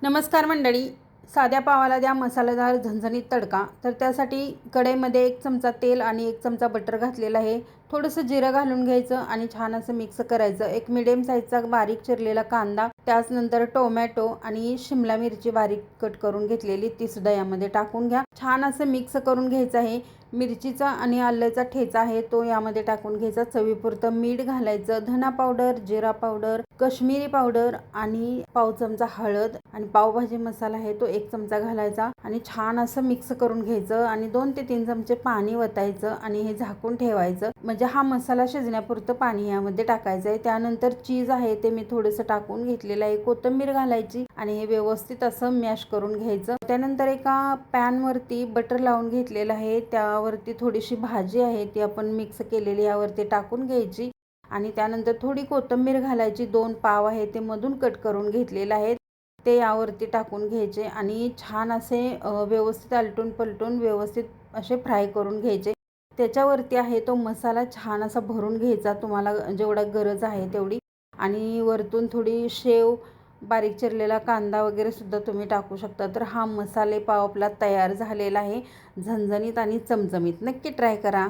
नमस्कार मंडळी, साध्या पावाला द्या मसालेदार झणझणीत तडका। तर त्यासाठी कढईमध्ये 1 चमचा तेल आणि 1 चमचा बटर घातलेलं आहे। थोडंसं जिरं घालून घ्यायचं आणि छान असं मिक्स करायचं। एक मीडियम साईजचा बारीक चिरलेला कांदा, त्याचनंतर टोमॅटो आणि शिमला मिरची बारीक कट करून घेतलेली ती सुद्धा यामध्ये टाकून घ्या। छान असं मिक्स करून घ्यायचं आहे। मिरचीचा आणि आल्याचा ठेचा आहे तो यामध्ये टाकून घ्यायचा। चवीपुरतं मीठ घालायचं, धना पावडर, जिरा पावडर, कश्मीरी पावडर आणि पाव चमचा हळद आणि पावभाजी मसाला आहे तो 1 चमचा घालायचा आणि छान असं मिक्स करून घ्यायचं आणि 2 ते 3 चमचे पाणी वतायचं आणि हे झाकून ठेवायचं। म्हणजे हा मसाला शिजण्यापुरतं पाणी यामध्ये टाकायचं आहे। त्यानंतर चीज आहे ते मी थोडंसं टाकून घेतलेलं आहे, कोथिंबीर घालायची आणि हे व्यवस्थित असं मॅश करून घ्यायचं। त्यानंतर एका पॅन वरती बटर लावून घेतलेलं आहे, त्यावरती थोडीशी भाजी आहे ती आपण मिक्स केलेली यावरती टाकून घ्यायची आणि त्यानंतर थोडी कोथिंबीर घालायची। 2 पाव आहे ते मधून कट करून घेतलेले आहेत ते यावरती टाकून घ्यायचे आणि छान असे व्यवस्थित आलटून पलटून व्यवस्थित असे फ्राय करून घ्यायचे। त्याच्यावरती आहे तो मसाला छान असा भरून घ्यायचा, तुम्हाला जेवढा गरज आहे तेवढी, आणि वरतून थोडी शेव, बारीक चिरलेला कांदा वगैरे सुद्धा तुम्ही टाकू शकता। तर हा मसाले पाव आपला तयार झालेला आहे, झणझणीत आणि चमचमीत। नक्की ट्राय करा।